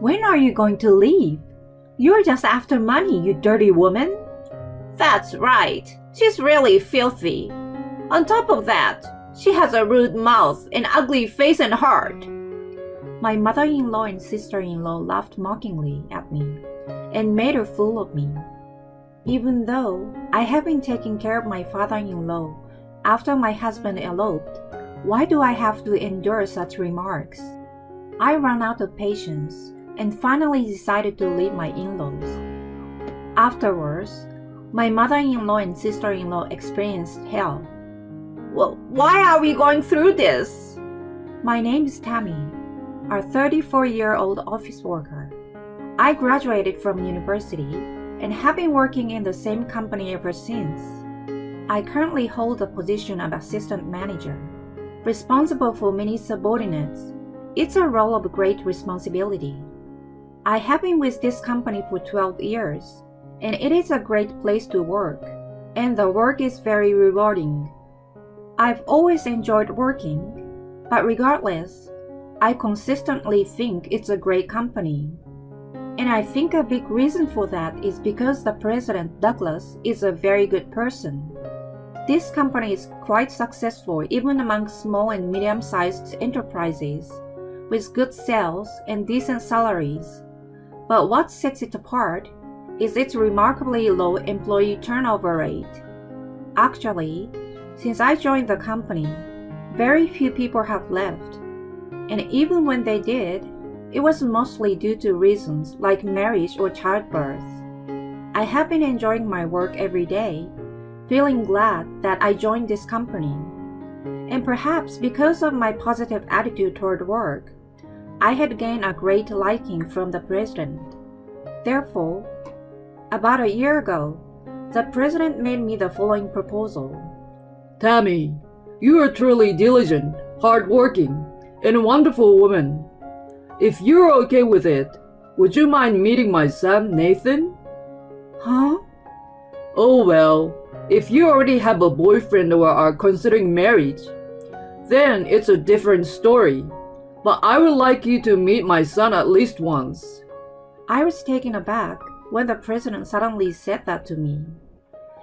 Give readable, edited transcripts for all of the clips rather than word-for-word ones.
When are you going to leave? You're just after money, you dirty woman. That's right. She's really filthy. On top of that, she has a rude mouth, an ugly face and heart. My mother-in-law and sister-in-law laughed mockingly at me and made a fool of me. Even though I have been taking care of my father-in-law after my husband eloped, why do I have to endure such remarks? I ran out of patience and finally decided to leave my in-laws. Afterwards, my mother-in-law and sister-in-law experienced hell. Well, why are we going through this? My name is Tammy, a 34-year-old office worker. I graduated from university and have been working in the same company ever since. I currently hold the position of assistant manager, responsible for many subordinates. It's a role of great responsibility. I have been with this company for 12 years, and it is a great place to work, and the work is very rewarding. I've always enjoyed working, but regardless, I consistently think it's a great company. And I think a big reason for that is because the president, Douglas, is a very good person. This company is quite successful even among small and medium-sized enterprises, with good sales and decent salaries. But what sets it apart is its remarkably low employee turnover rate. Actually, since I joined the company, very few people have left, and even when they did, it was mostly due to reasons like marriage or childbirth. I have been enjoying my work every day, feeling glad that I joined this company. And perhaps because of my positive attitude toward work, I had gained a great liking from the president. Therefore, about a year ago, the president made me the following proposal. Tammy, you are truly diligent, hardworking, and a wonderful woman. If you're okay with it, would you mind meeting my son, Nathan? Huh? Oh well, if you already have a boyfriend or are considering marriage, then it's a different story. But I would like you to meet my son at least once. I was taken aback when the president suddenly said that to me.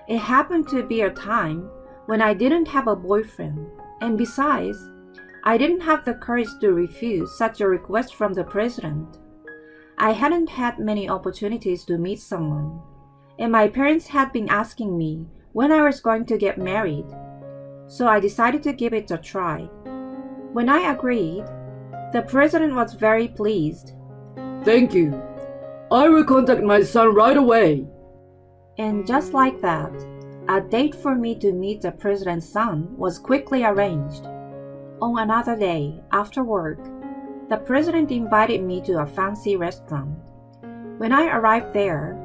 It happened to be a time when I didn't have a boyfriend, and besides, I didn't have the courage to refuse such a request from the president. I hadn't had many opportunities to meet someone, and my parents had been asking me when I was going to get married, so I decided to give it a try. When I agreed, the president was very pleased. Thank you. I will contact my son right away. And just like that, a date for me to meet the president's son was quickly arranged. On another day, after work, the president invited me to a fancy restaurant. When I arrived there,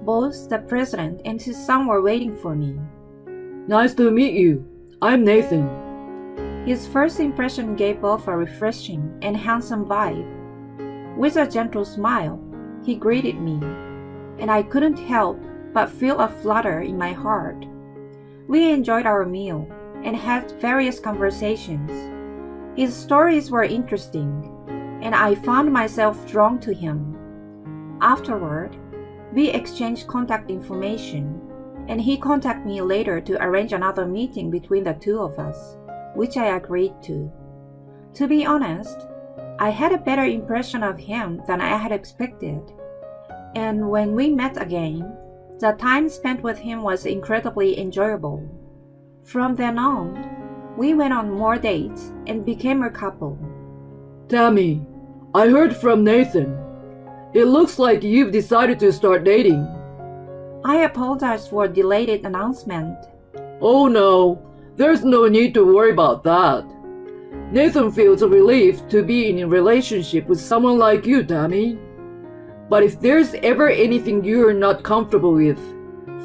both the president and his son were waiting for me. Nice to meet you. I'm Nathan. His first impression gave off a refreshing and handsome vibe. With a gentle smile, he greeted me, and I couldn't help but feel a flutter in my heart. We enjoyed our meal and had various conversations. His stories were interesting, and I found myself drawn to him. Afterward, we exchanged contact information, and he contacted me later to arrange another meeting between the two of us, which I agreed to. To be honest, I had a better impression of him than I had expected, and when we met again, the time spent with him was incredibly enjoyable. From then on, we went on more dates and became a couple. Tammy, I heard from Nathan. It looks like you've decided to start dating. I apologize for a delayed announcement. Oh no, there's no need to worry about that. Nathan feels relieved to be in a relationship with someone like you, Tammy. But if there's ever anything you're not comfortable with,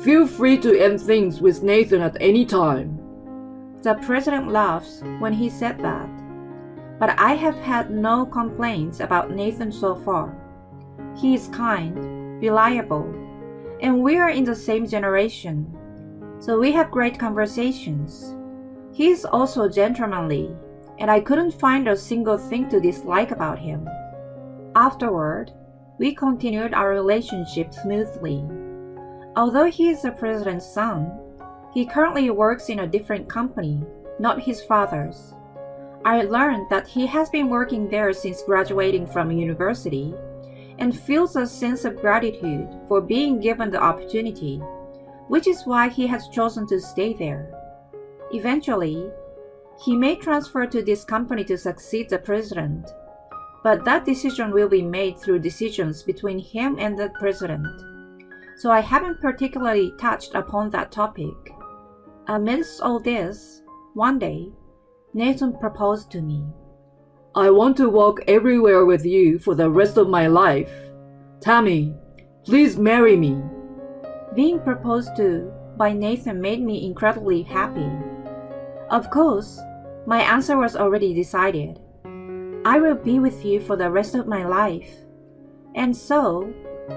feel free to end things with Nathan at any time. The president laughs when he said that, but I have had no complaints about Nathan so far. He is kind, reliable, and we are in the same generation, so we have great conversations. He is also gentlemanly, and I couldn't find a single thing to dislike about him. Afterward, We continued our relationship smoothly. Although he is the president's son, he currently works in a different company, not his father's. I learned that he has been working there since graduating from university and feels a sense of gratitude for being given the opportunity, which is why he has chosen to stay there. Eventually, he may transfer to this company to succeed the president, but that decision will be made through decisions between him and the president. So I haven't particularly touched upon that topic. Amidst all this, one day, Nathan proposed to me. I want to walk everywhere with you for the rest of my life. Tammy, please marry me. Being proposed to by Nathan made me incredibly happy. Of course, my answer was already decided. I will be with you for the rest of my life. And so,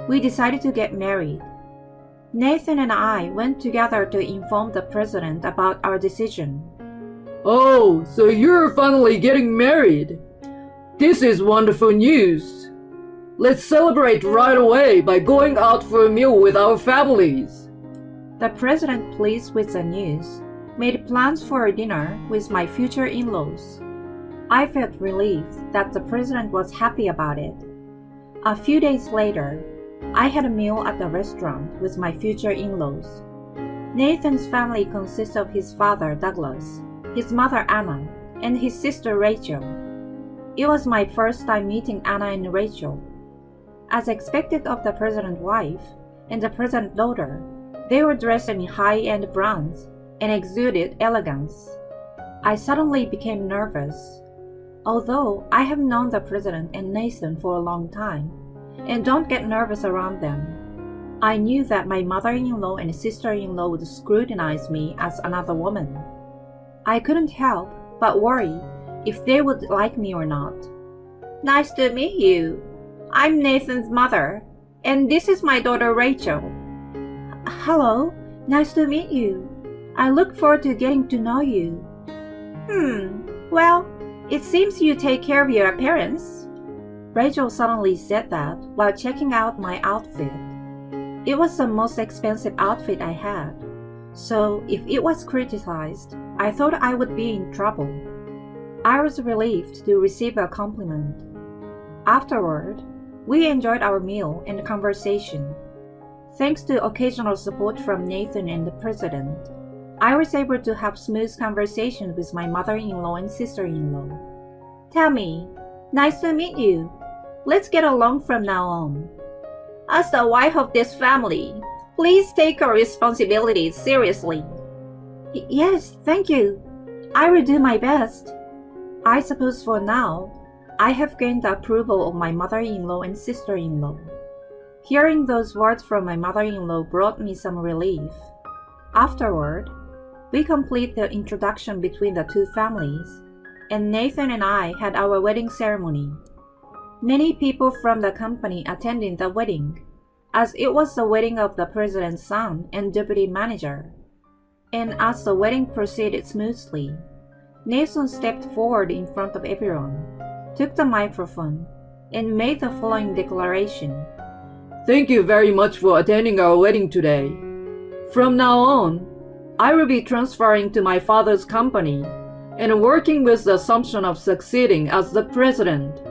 we decided to get married. Nathan and I went together to inform the president about our decision. Oh, so you're finally getting married. This is wonderful news. Let's celebrate right away by going out for a meal with our families. The president, pleased with the news, made plans for a dinner with my future in-laws. I felt relieved that the president was happy about it. A few days later, I had a meal at the restaurant with my future in-laws. Nathan's family consists of his father, Douglas, his mother, Anna, and his sister, Rachel. It was my first time meeting Anna and Rachel. As expected of the president's wife and the president's daughter, they were dressed in high-end brands and exuded elegance. I suddenly became nervous. Although I have known the president and Nathan for a long time, and don't get nervous around them, I knew that my mother-in-law and sister-in-law would scrutinize me as another woman. I couldn't help but worry if they would like me or not. Nice to meet you. I'm Nathan's mother, and this is my daughter Rachel. Hello, nice to meet you. I look forward to getting to know you. Well, it seems you take care of your appearance. Rachel suddenly said that while checking out my outfit. It was the most expensive outfit I had, so if it was criticized, I thought I would be in trouble. I was relieved to receive a compliment. Afterward, we enjoyed our meal and conversation. Thanks to occasional support from Nathan and the president, I was able to have smooth conversations with my mother-in-law and sister-in-law. Tammy, nice to meet you. Let's get along from now on. As the wife of this family, please take your responsibilities seriously. Yes, thank you. I will do my best. I suppose for now, I have gained the approval of my mother-in-law and sister-in-law. Hearing those words from my mother-in-law brought me some relief. Afterward, we complete the introduction between the two families, and Nathan and I had our wedding ceremony. Many people from the company attended the wedding, as it was the wedding of the president's son and deputy manager. And as the wedding proceeded smoothly, Nathan stepped forward in front of everyone, took the microphone, and made the following declaration. Thank you very much for attending our wedding today. From now on, I will be transferring to my father's company and working with the assumption of succeeding as the president.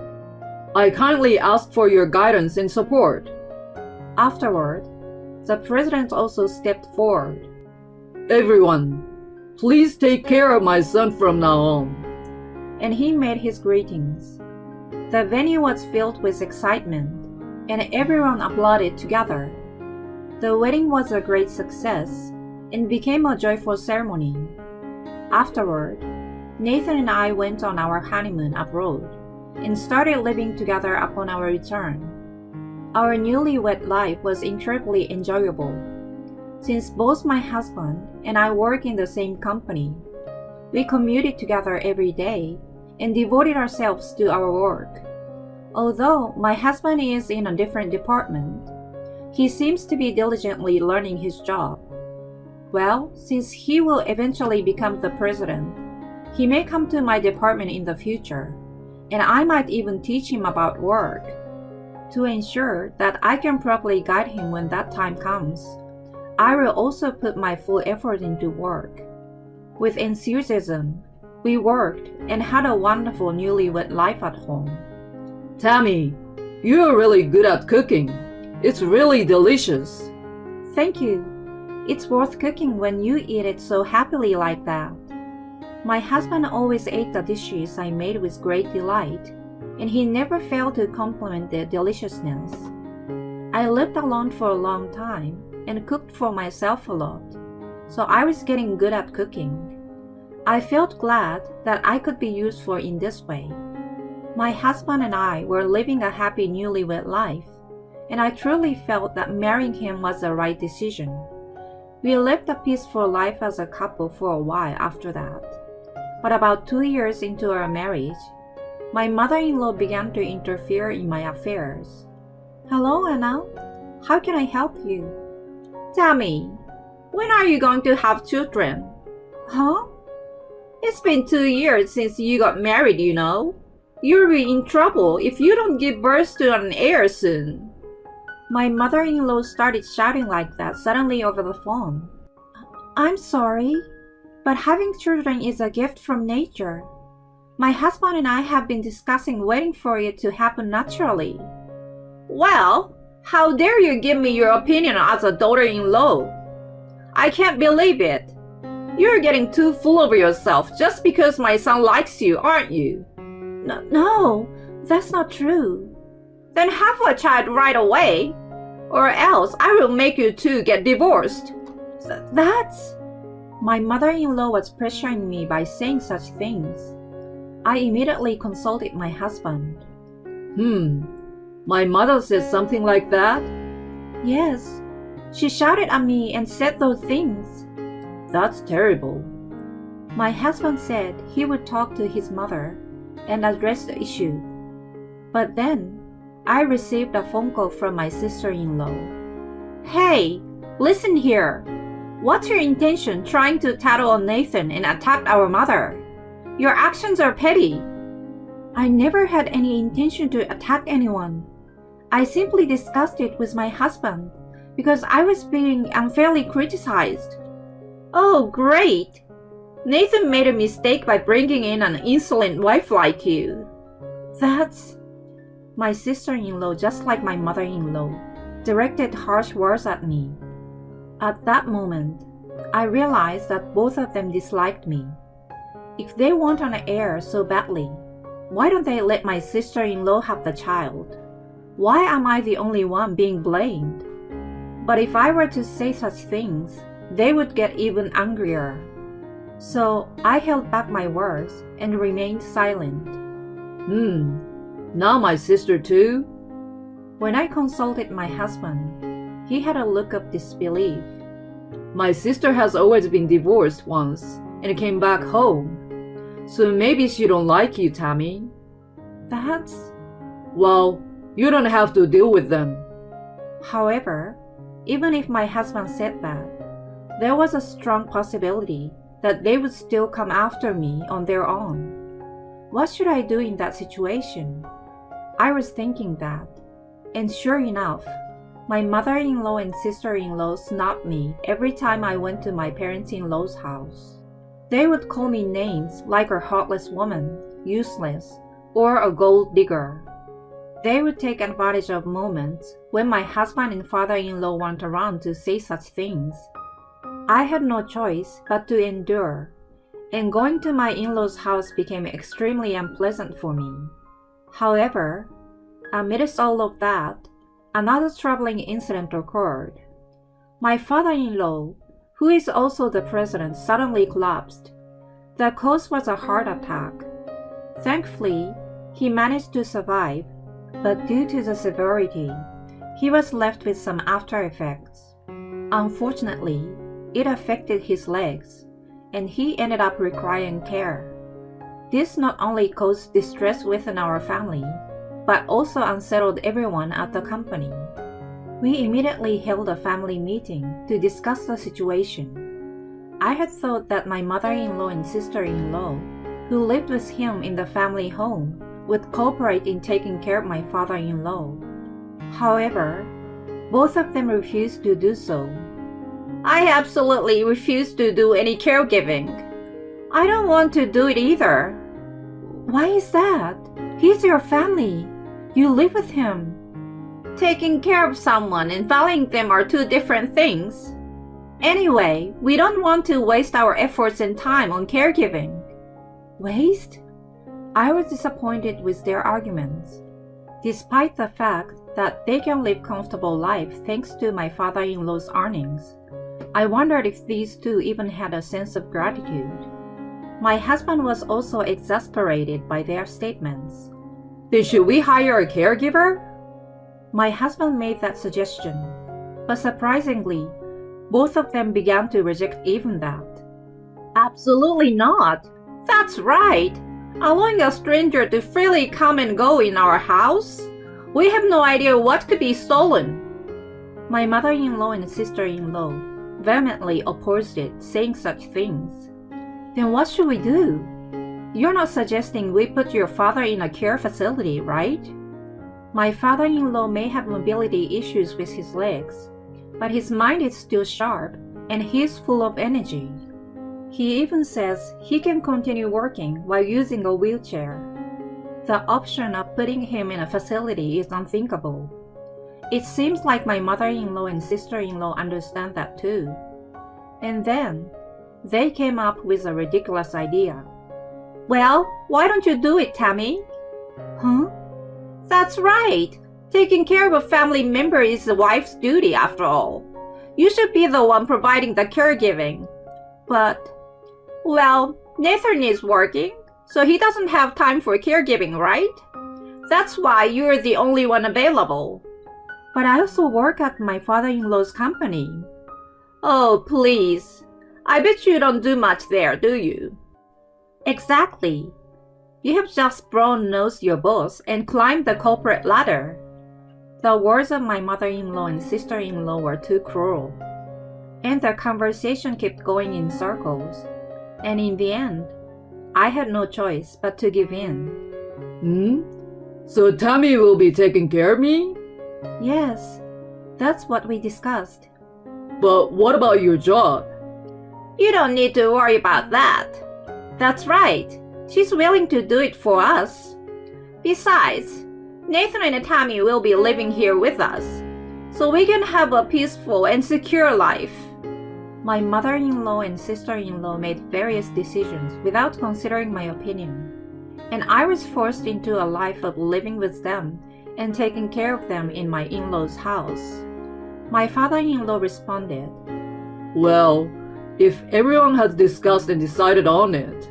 I kindly ask for your guidance and support. Afterward, the president also stepped forward. Everyone, please take care of my son from now on. And he made his greetings. The venue was filled with excitement, and everyone applauded together. The wedding was a great success and became a joyful ceremony. Afterward, Nathan and I went on our honeymoon abroad and started living together upon our return. Our newlywed life was incredibly enjoyable. Since both my husband and I work in the same company, we commuted together every day and devoted ourselves to our work. Although my husband is in a different department, he seems to be diligently learning his job. Well, since he will eventually become the president, he may come to my department in the future, and I might even teach him about work. To ensure that I can properly guide him when that time comes, I will also put my full effort into work. With enthusiasm, we worked and had a wonderful newlywed life at home. Tammy, you're really good at cooking. It's really delicious. Thank you. It's worth cooking when you eat it so happily like that. My husband always ate the dishes I made with great delight, and he never failed to compliment their deliciousness. I lived alone for a long time and cooked for myself a lot, so I was getting good at cooking. I felt glad that I could be useful in this way. My husband and I were living a happy newlywed life, and I truly felt that marrying him was the right decision. We lived a peaceful life as a couple for a while after that. But about 2 years into our marriage, my mother-in-law began to interfere in my affairs. Hello, Anna. How can I help you? Tammy, when are you going to have children? Huh? It's been 2 years since you got married, you know. You'll be in trouble if you don't give birth to an heir soon. My mother-in-law started shouting like that suddenly over the phone. I'm sorry, but having children is a gift from nature. My husband and I have been discussing waiting for it to happen naturally. Well, how dare you give me your opinion as a daughter-in-law? I can't believe it. You're getting too full of yourself just because my son likes you, aren't you? No, that's not true. Then have a child right away, or else I will make you two get divorced. That's... My mother-in-law was pressuring me by saying such things. I immediately consulted my husband. My mother said something like that? Yes, she shouted at me and said those things. That's terrible. My husband said he would talk to his mother and address the issue. But then, I received a phone call from my sister-in-law. Hey, listen here. What's your intention trying to tattle on Nathan and attack our mother? Your actions are petty. I never had any intention to attack anyone. I simply discussed it with my husband because I was being unfairly criticized. Oh, great. Nathan made a mistake by bringing in an insolent wife like you. That's... My sister-in-law, just like my mother-in-law, directed harsh words at me. At that moment, I realized that both of them disliked me. If they want an heir so badly, why don't they let my sister-in-law have the child? Why am I the only one being blamed? But if I were to say such things, they would get even angrier. So I held back my words and remained silent. Now my sister too? When I consulted my husband, he had a look of disbelief. My sister has always been divorced once and came back home. So maybe she don't like you, Tammy. That's... Well, you don't have to deal with them. However, even if my husband said that, there was a strong possibility that they would still come after me on their own. What should I do in that situation? I was thinking that, and sure enough, my mother-in-law and sister-in-law snubbed me every time I went to my parents-in-law's house. They would call me names like a heartless woman, useless, or a gold digger. They would take advantage of moments when my husband and father-in-law weren't around to say such things. I had no choice but to endure, and going to my in-laws' house became extremely unpleasant for me. However, amidst all of that, another troubling incident occurred. My father-in-law, who is also the president, suddenly collapsed. The cause was a heart attack. Thankfully, he managed to survive, but due to the severity, he was left with some after effects. Unfortunately, it affected his legs, and he ended up requiring care. This not only caused distress within our family, but also unsettled everyone at the company. We immediately held a family meeting to discuss the situation. I had thought that my mother-in-law and sister-in-law, who lived with him in the family home, would cooperate in taking care of my father-in-law. However, both of them refused to do so. I absolutely refuse to do any caregiving. I don't want to do it either. Why is that? He's your family. You live with him. Taking care of someone and valuing them are two different things. Anyway, we don't want to waste our efforts and time on caregiving. Waste? I was disappointed with their arguments. Despite the fact that they can live comfortable life thanks to my father-in-law's earnings, I wondered if these two even had a sense of gratitude. My husband was also exasperated by their statements. Then should we hire a caregiver? My husband made that suggestion, but surprisingly, both of them began to reject even that. Absolutely not. That's right. Allowing a stranger to freely come and go in our house? We have no idea what could be stolen. My mother-in-law and sister-in-law vehemently opposed it, saying such things. Then what should we do? You're not suggesting we put your father in a care facility, right? My father-in-law may have mobility issues with his legs, but his mind is still sharp and he's full of energy. He even says he can continue working while using a wheelchair. The option of putting him in a facility is unthinkable. It seems like my mother-in-law and sister-in-law understand that too. And then, they came up with a ridiculous idea. Well, why don't you do it, Tammy? Huh? That's right. Taking care of a family member is the wife's duty after all. You should be the one providing the caregiving. But, well, Nathan is working, so he doesn't have time for caregiving, right? That's why you're the only one available. But I also work at my father-in-law's company. Oh, please. I bet you don't do much there, do you? Exactly. You have just brown-nosed your boss and climbed the corporate ladder. The words of my mother-in-law and sister-in-law were too cruel. And their conversation kept going in circles. And in the end, I had no choice but to give in. So Tammy will be taking care of me? Yes, that's what we discussed. But what about your job? You don't need to worry about that. That's right. She's willing to do it for us. Besides, Nathan and Tammy will be living here with us, so we can have a peaceful and secure life. My mother-in-law and sister-in-law made various decisions without considering my opinion, and I was forced into a life of living with them and taking care of them in my in-laws' house. My father-in-law responded, Well, if everyone has discussed and decided on it.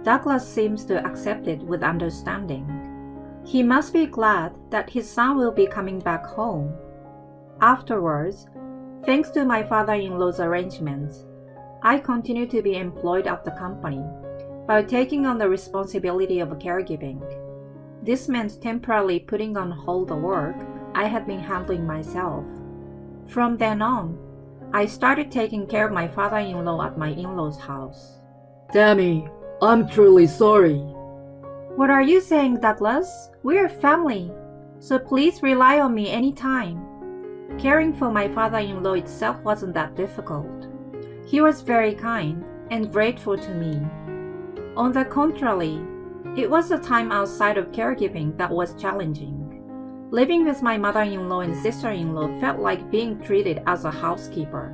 Douglas seems to accept it with understanding. He must be glad that his son will be coming back home. Afterwards, thanks to my father-in-law's arrangements, I continue to be employed at the company by taking on the responsibility of caregiving. This meant temporarily putting on hold the work I had been handling myself. From then on, I started taking care of my father-in-law at my in-laws' house. Tammy, I'm truly sorry. What are you saying, Douglas? We're family, so please rely on me anytime. Caring for my father-in-law itself wasn't that difficult. He was very kind and grateful to me. On the contrary, it was the time outside of caregiving that was challenging. Living with my mother-in-law and sister-in-law felt like being treated as a housekeeper.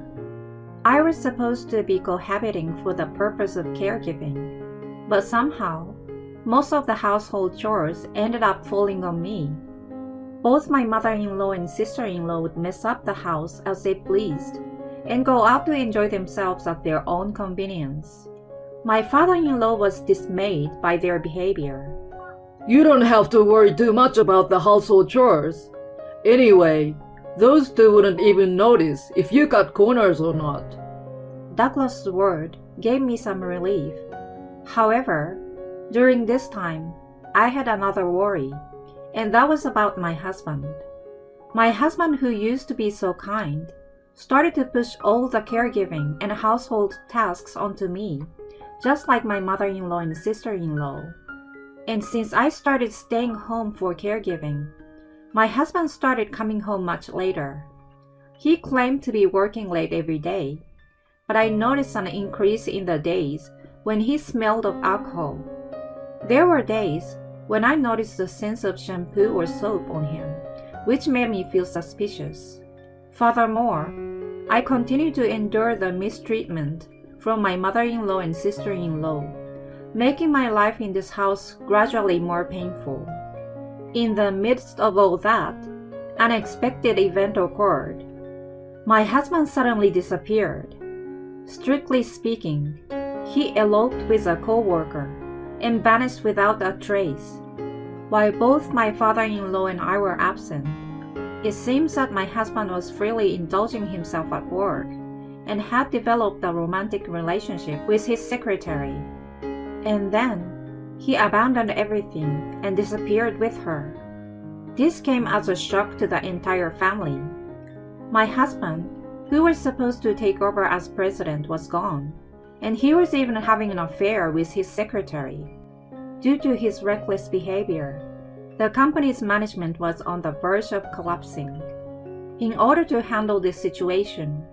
I was supposed to be cohabiting for the purpose of caregiving, but somehow, most of the household chores ended up falling on me. Both my mother-in-law and sister-in-law would mess up the house as they pleased and go out to enjoy themselves at their own convenience. My father-in-law was dismayed by their behavior. You don't have to worry too much about the household chores. Anyway, those two wouldn't even notice if you cut corners or not. Douglas' word gave me some relief. However, during this time, I had another worry, and that was about my husband. My husband, who used to be so kind, started to push all the caregiving and household tasks onto me, just like my mother-in-law and sister-in-law. And since I started staying home for caregiving, My husband started coming home much later. He claimed to be working late every day, but I noticed an increase in the days when he smelled of alcohol. There were days when I noticed the sense of shampoo or soap on him, which made me feel suspicious. Furthermore, I continued to endure the mistreatment from my mother-in-law and sister-in-law, making my life in this house gradually more painful. In the midst of all that, an unexpected event occurred. My husband suddenly disappeared. Strictly speaking, he eloped with a co-worker and vanished without a trace. While both my father-in-law and I were absent, it seems that my husband was freely indulging himself at work and had developed a romantic relationship with his secretary. And then, he abandoned everything and disappeared with her. This came as a shock to the entire family. My husband, who was supposed to take over as president, was gone, and he was even having an affair with his secretary. Due to his reckless behavior, the company's management was on the verge of collapsing. In order to handle this situation,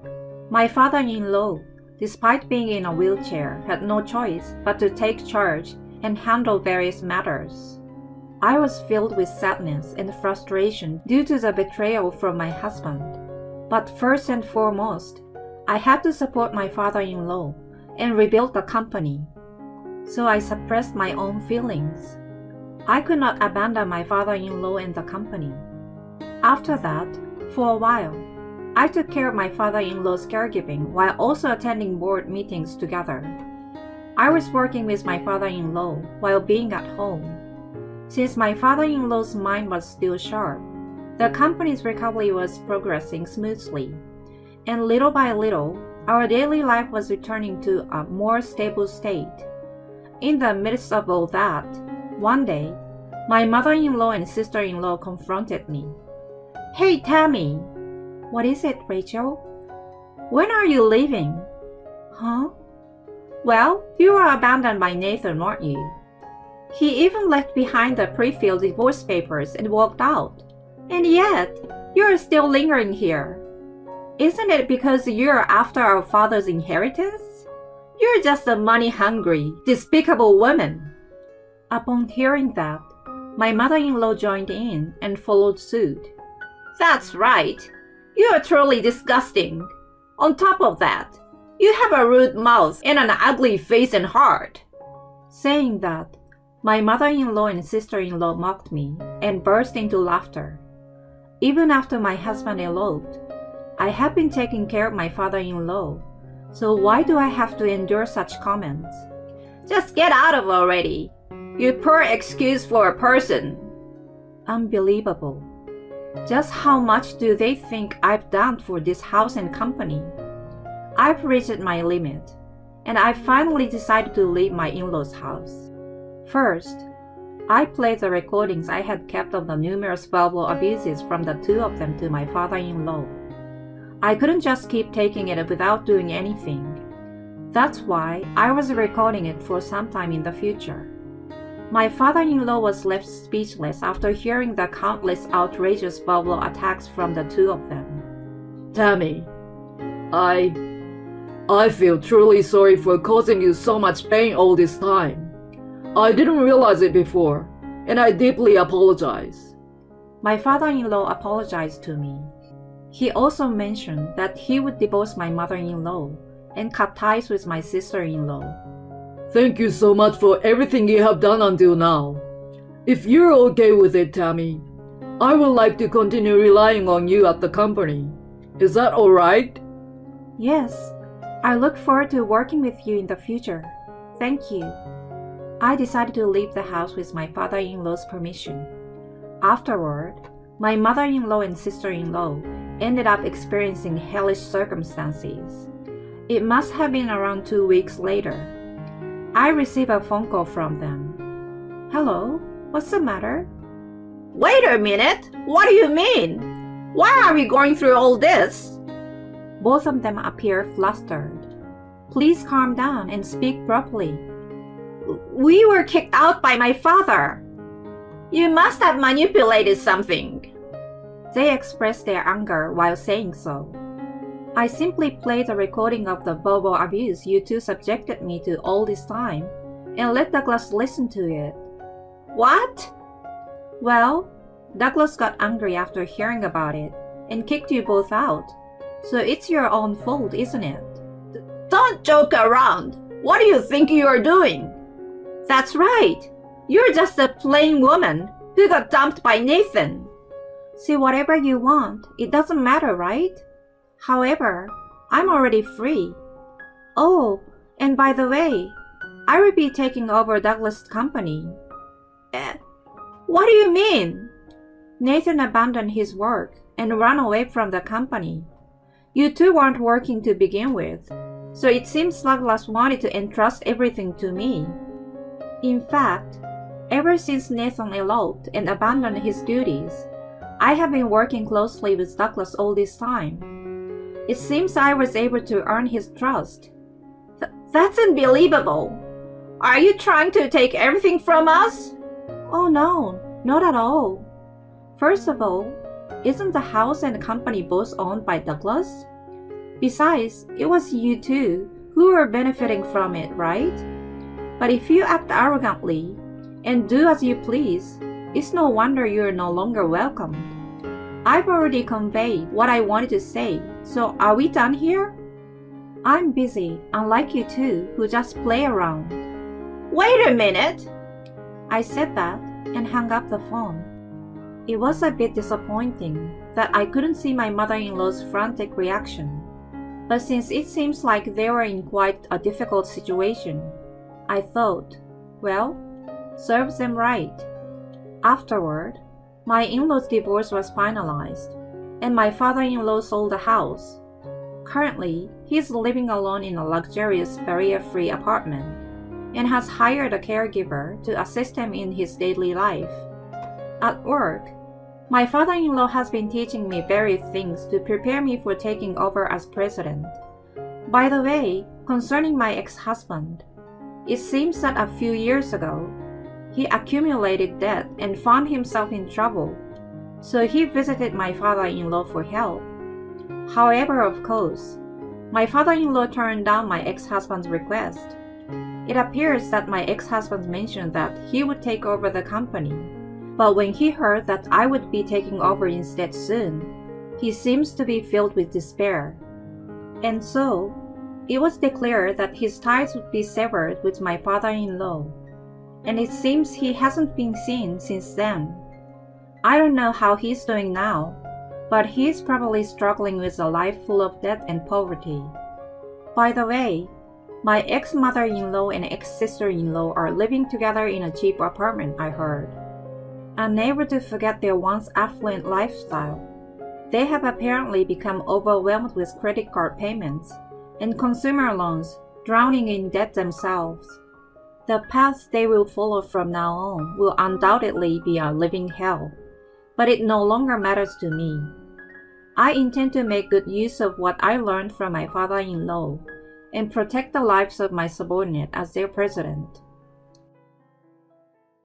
my father-in-law, despite being in a wheelchair, had no choice but to take charge and handle various matters. I was filled with sadness and frustration due to the betrayal from my husband. But first and foremost, I had to support my father-in-law and rebuild the company. So I suppressed my own feelings. I could not abandon my father-in-law and the company. After that, for a while, I took care of my father-in-law's caregiving while also attending board meetings together. I was working with my father-in-law while being at home. Since my father-in-law's mind was still sharp, the company's recovery was progressing smoothly, and little by little, our daily life was returning to a more stable state. In the midst of all that, one day, my mother-in-law and sister-in-law confronted me. "Hey, Tammy." "What is it, Rachel?" "When are you leaving?" "Huh?" "Well, you were abandoned by Nathan, weren't you? He even left behind the pre-filled divorce papers and walked out. And yet, you're still lingering here. Isn't it because you're after our father's inheritance? You're just a money-hungry, despicable woman." Upon hearing that, my mother-in-law joined in and followed suit. "That's right. You are truly disgusting. On top of that, you have a rude mouth and an ugly face and heart." Saying that, my mother-in-law and sister-in-law mocked me and burst into laughter. Even after my husband eloped, I had been taking care of my father-in-law, so why do I have to endure such comments? "Just get out of it already. You poor excuse for a person." Unbelievable. Just how much do they think I've done for this house and company? I've reached my limit, and I finally decided to leave my in-laws' house. First, I played the recordings I had kept of the numerous verbal abuses from the two of them to my father-in-law. I couldn't just keep taking it without doing anything. That's why I was recording it for some time in the future. My father-in-law was left speechless after hearing the countless outrageous verbal attacks from the two of them. Tammy, I feel truly sorry for causing you so much pain all this time. I didn't realize it before, and I deeply apologize. My father-in-law apologized to me. He also mentioned that he would divorce my mother-in-law and cut ties with my sister-in-law. Thank you so much for everything you have done until now. If you're okay with it, Tammy, I would like to continue relying on you at the company. Is that alright? Yes, I look forward to working with you in the future. Thank you. I decided to leave the house with my father-in-law's permission. Afterward, my mother-in-law and sister-in-law ended up experiencing hellish circumstances. It must have been around 2 weeks later. I received a phone call from them. "Hello, what's the matter?" "Wait a minute. What do you mean? Why are we going through all this?" Both of them appear flustered. "Please calm down and speak properly." "We were kicked out by my father. You must have manipulated something." They expressed their anger while saying so. I simply played a recording of the verbal abuse you two subjected me to all this time and let Douglas listen to it. What? Well, Douglas got angry after hearing about it and kicked you both out. So it's your own fault, isn't it? Don't joke around. What do you think you are doing? That's right. You're just a plain woman who got dumped by Nathan. See, whatever you want, it doesn't matter, right? However, I'm already free. Oh, and by the way, I will be taking over Douglas' company. What do you mean? Nathan abandoned his work and ran away from the company. You two weren't working to begin with, so it seems Douglas wanted to entrust everything to me. In fact, ever since Nathan eloped and abandoned his duties, I have been working closely with Douglas all this time. It seems I was able to earn his trust. That's unbelievable. Are you trying to take everything from us? Oh no, not at all. First of all, isn't the house and company both owned by Douglas? Besides, it was you two who were benefiting from it, right? But if you act arrogantly and do as you please, it's no wonder you're no longer welcomed. I've already conveyed what I wanted to say, so are we done here? I'm busy, unlike you two who just play around. Wait a minute. I said that and hung up the phone. It was a bit disappointing that I couldn't see my mother-in-law's frantic reaction. But since it seems like they were in quite a difficult situation, I thought, well, serves them right. Afterward, my in-law's divorce was finalized, and my father-in-law sold the house. Currently, he's living alone in a luxurious barrier-free apartment and has hired a caregiver to assist him in his daily life. At work, my father-in-law has been teaching me various things to prepare me for taking over as president. By the way, concerning my ex-husband, it seems that a few years ago, he accumulated debt and found himself in trouble, so he visited my father-in-law for help. However, of course, my father-in-law turned down my ex-husband's request. It appears that my ex-husband mentioned that he would take over the company, but when he heard that I would be taking over instead soon, he seems to be filled with despair. And so, it was declared that his ties would be severed with my father-in-law, and it seems he hasn't been seen since then. I don't know how he's doing now, but he's probably struggling with a life full of debt and poverty. By the way, my ex-mother-in-law and ex-sister-in-law are living together in a cheap apartment, I heard. Unable to forget their once affluent lifestyle, they have apparently become overwhelmed with credit card payments and consumer loans, drowning in debt themselves. The path they will follow from now on will undoubtedly be a living hell, but it no longer matters to me. I intend to make good use of what I learned from my father-in-law and protect the lives of my subordinate as their president.